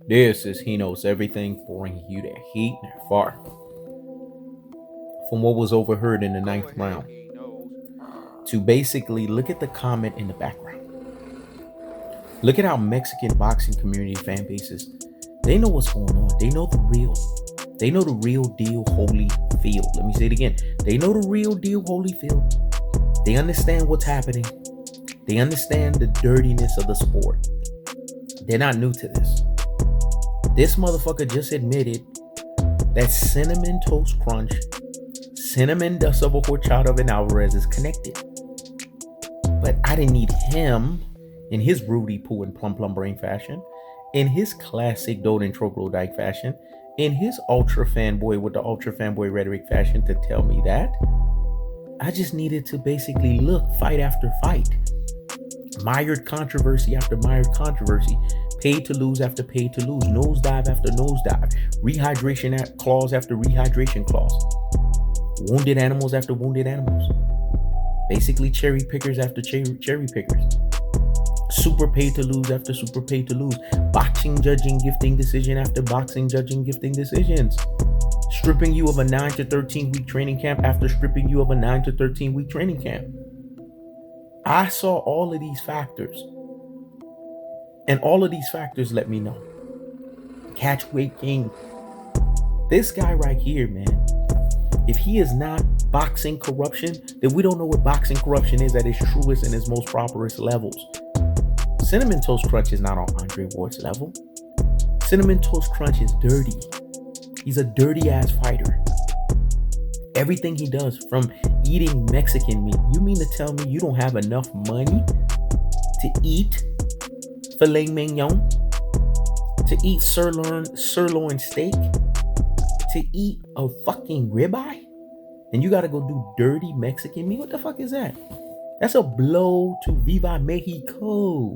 This is He Knows Everything, bringing you that heat and that far from what was overheard in the ninth round to basically look at the comment in the background. Look at how Mexican boxing community fan bases, they know what's going on. They know the real. They know the real deal Holyfield. Let me say it again. They know the real deal Holyfield. They understand what's happening. They understand the dirtiness of the sport. They're not new to this. This motherfucker just admitted that Cinnamon Toast Crunch, Cinnamon Dust of a Horchata and Alvarez is connected. But I didn't need him in his Rudy Poo and Plum Plum Brain fashion, in his classic Doden Troglodyte fashion, in his ultra fanboy with the ultra fanboy rhetoric fashion to tell me that. I just needed to basically look fight after fight, mired controversy after mired controversy, paid to lose after paid to lose, nosedive after nosedive, rehydration clause after rehydration clause, wounded animals after wounded animals, basically cherry pickers after cherry pickers, super paid to lose after super paid to lose, boxing judging gifting decision after boxing judging gifting decisions, stripping you of a 9 to 13 week training camp after stripping you of a 9 to 13 week training camp. I saw all of these factors, and all of these factors let me know. Catch weight king. This guy right here, man, if he is not boxing corruption, then we don't know what boxing corruption is at its truest and its most properest levels. Cinnamon Toast Crunch is not on Andre Ward's level. Cinnamon Toast Crunch is dirty. He's a dirty ass fighter. Everything he does, from eating Mexican meat. You mean to tell me you don't have enough money to eat filet mignon, to eat sirloin steak, to eat a fucking ribeye, and you gotta go do dirty Mexican meat? What the fuck is that? That's a blow to Viva Mexico.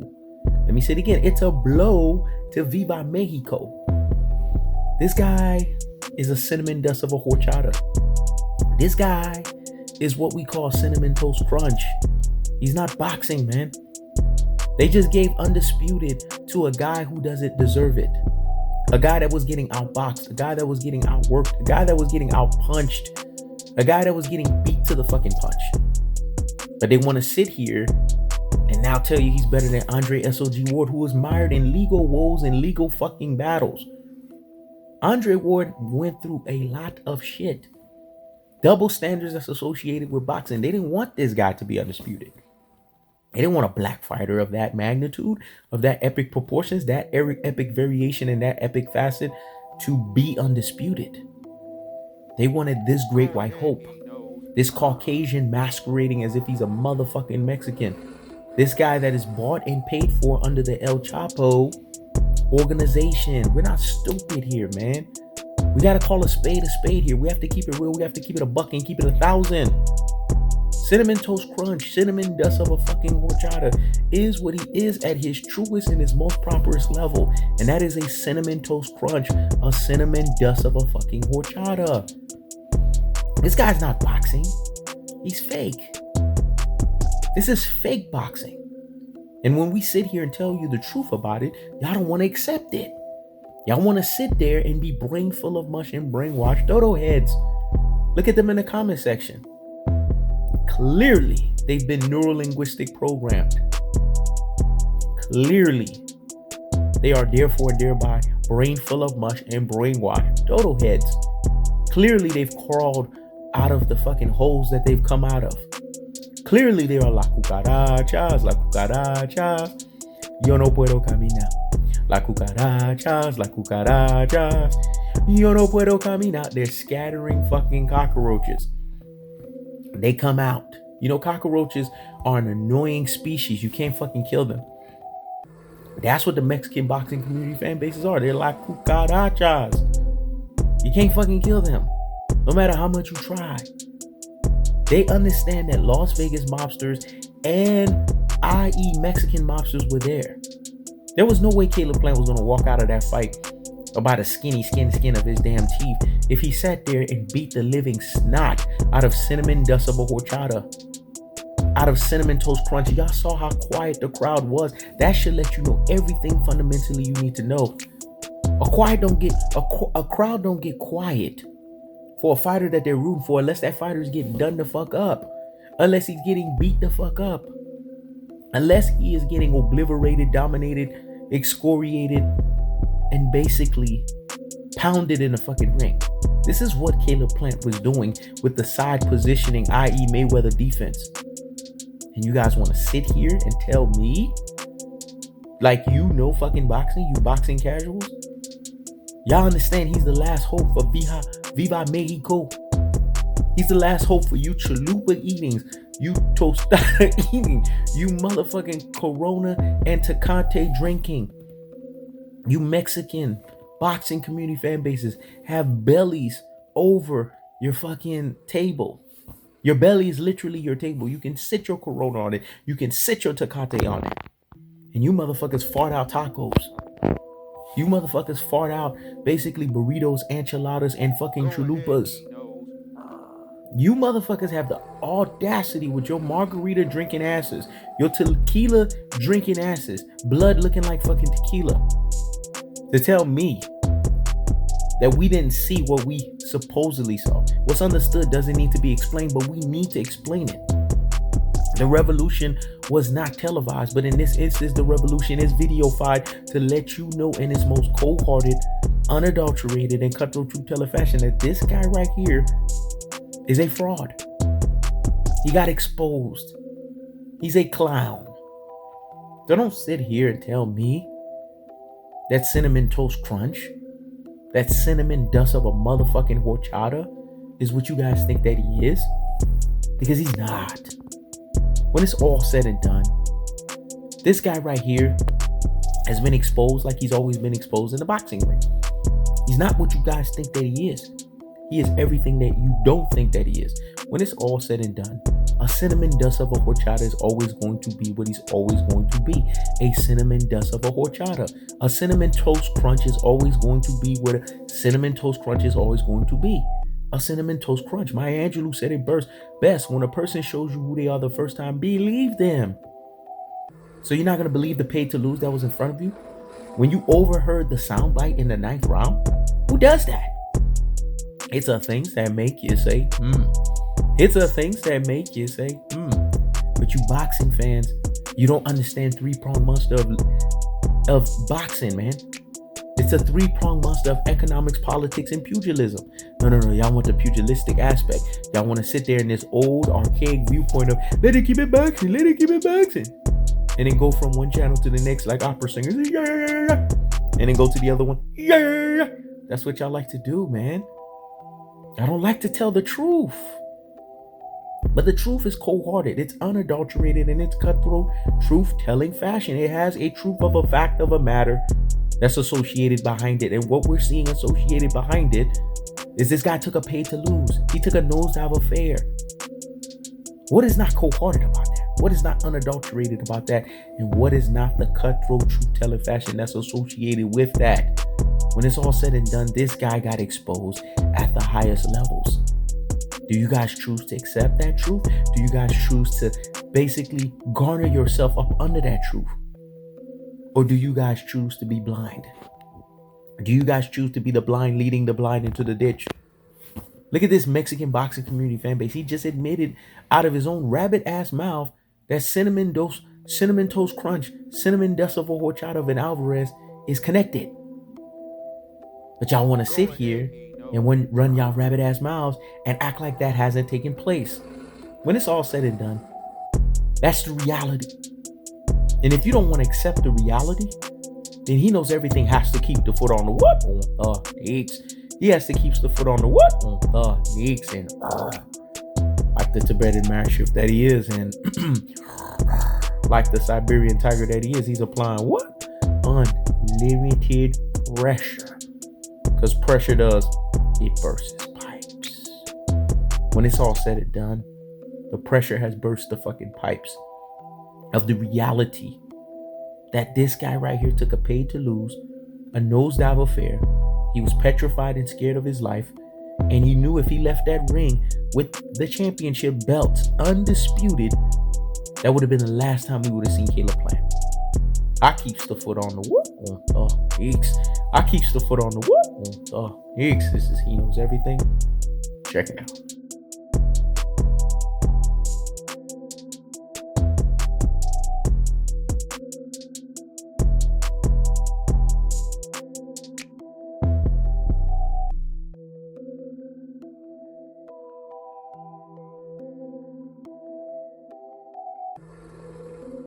Let me say it again. It's a blow to Viva Mexico. This guy is a cinnamon dust of a horchata. This guy is what we call Cinnamon Toast Crunch. He's not boxing, man. They just gave undisputed to a guy who doesn't deserve it. A guy that was getting outboxed, a guy that was getting outworked, a guy that was getting outpunched, a guy that was getting beat to the fucking punch. But they want to sit here and now tell you he's better than Andre SOG Ward, who was mired in legal woes and legal fucking battles. Andre Ward went through a lot of shit. Double standards that's associated with boxing. They didn't want this guy to be undisputed. They didn't want a black fighter of that magnitude, of that epic proportions, that epic variation, and that epic facet to be undisputed. They wanted this great white hope, this Caucasian masquerading as if he's a motherfucking Mexican, this guy that is bought and paid for under the El Chapo organization. We're not stupid here, man. We gotta call a spade here. We have to keep it real. We have to keep it a buck and keep it 1,000. Cinnamon Toast Crunch, cinnamon dust of a fucking horchata is what he is at his truest and his most properest level. And that is a Cinnamon Toast Crunch, a cinnamon dust of a fucking horchata. This guy's not boxing. He's fake. This is fake boxing. And when we sit here and tell you the truth about it, y'all don't want to accept it. Y'all want to sit there and be brain full of mush and brainwashed dodo heads. Look at them in the comment section. Clearly, they've been neurolinguistic programmed. Clearly, they are therefore and thereby brain full of mush and brainwashed dodo heads. Clearly, they've crawled out of the fucking holes that they've come out of. Clearly, they are la cucarachas. Yo no puedo caminar. La cucarachas. Yo no puedo caminar. They're scattering fucking cockroaches. They come out. You know, cockroaches are an annoying species. You can't fucking kill them. That's what the Mexican boxing community fan bases are. They're like cucarachas. You can't fucking kill them, no matter how much you try. They understand that Las Vegas mobsters and i.e. Mexican mobsters were there. There was no way Caleb Plant was going to walk out of that fight about a skin of his damn teeth if he sat there and beat the living snot out of cinnamon dust of a horchata, out of Cinnamon Toast Crunch. Y'all saw how quiet the crowd was. That should let you know everything fundamentally you need to know. A crowd don't get quiet for a fighter that they're rooting for unless that fighter's getting done the fuck up, unless he's getting beat the fuck up, unless he is getting obliterated, dominated, excoriated, and basically pounded in the fucking ring. This is what Caleb Plant was doing with the side positioning, i.e. Mayweather defense. And you guys want to sit here and tell me, like, you know fucking boxing, you boxing casuals? Y'all understand he's the last hope for Viva Mexico. He's the last hope for you chalupa eatings, you tostada eating, you motherfucking Corona and Tecate drinking, you Mexican boxing community fan bases have bellies over your fucking table. Your belly is literally your table. You can sit your Corona on it. You can sit your Tecate on it. And you motherfuckers fart out tacos. You motherfuckers fart out basically burritos, enchiladas, and fucking chalupas. You motherfuckers have the audacity with your margarita drinking asses, your tequila drinking asses, blood looking like fucking tequila, to tell me that we didn't see what we supposedly saw. What's understood doesn't need to be explained, but we need to explain it. The revolution was not televised, but in this instance, the revolution is videofied to let you know in its most cold-hearted, unadulterated, and cutthroat true teller fashion that this guy right here is a fraud. He got exposed. He's a clown. So don't sit here and tell me that Cinnamon Toast Crunch, that cinnamon dust of a motherfucking horchata is what you guys think that he is. Because he's not. When it's all said and done, this guy right here has been exposed like he's always been exposed in the boxing ring. He's not what you guys think that he is. He is everything that you don't think that he is. When it's all said and done, a cinnamon dust of a horchata is always going to be what he's always going to be. A cinnamon dust of a horchata. A cinnamon toast crunch is always going to be what a cinnamon toast crunch is always going to be. A cinnamon toast crunch. Maya Angelou said it best. When a person shows you who they are the first time, believe them. So you're not going to believe the paid to lose that was in front of you? When you overheard the soundbite in the 9th round? Who does that? It's a things that make you say, It's a things that make you say, But you boxing fans, you don't understand three-pronged monster of boxing, man. It's a three-pronged monster of economics, politics, and pugilism. No. Y'all want the pugilistic aspect. Y'all want to sit there in this old, archaic viewpoint of, let it keep it boxing. And then go from one channel to the next like opera singers. And then go to the other one. That's what y'all like to do, man. I don't like to tell the truth. But the truth is cold-hearted. It's unadulterated in its cutthroat, truth-telling fashion. It has a truth of a fact of a matter that's associated behind it. And what we're seeing associated behind it is this guy took a pay to lose. He took a nosedive affair. What is not cold-hearted about that? What is not unadulterated about that? And what is not the cutthroat, truth-telling fashion that's associated with that? When it's all said and done, this guy got exposed at the highest levels. Do you guys choose to accept that truth? Do you guys choose to basically garner yourself up under that truth? Or do you guys choose to be blind? Do you guys choose to be the blind leading the blind into the ditch? Look at this Mexican boxing community fan base. He just admitted out of his own rabbit ass mouth that cinnamon toast crunch, cinnamon dust of a horchata of an Alvarez is connected. But y'all want to sit here and run y'all rabbit ass mouths and act like that hasn't taken place. When it's all said and done, that's the reality. And if you don't want to accept the reality, then he knows everything has to keep the foot on the what? On the necks. He has to keep the foot on the what? On the necks. And like the Tibetan mastiff that he is, and like the Siberian tiger that he is, he's applying what? Unlimited pressure. Because pressure does, it bursts pipes. When it's all said and done, the pressure has burst the fucking pipes of the reality that this guy right here took a pay to lose, a nosedive affair. He was petrified and scared of his life. And he knew if he left that ring with the championship belts undisputed, that would have been the last time we would have seen Caleb Plant. I keeps the foot on the what? On the X. I keeps the foot on the whoop. Hicks, this is He Knows Everything. Check it out.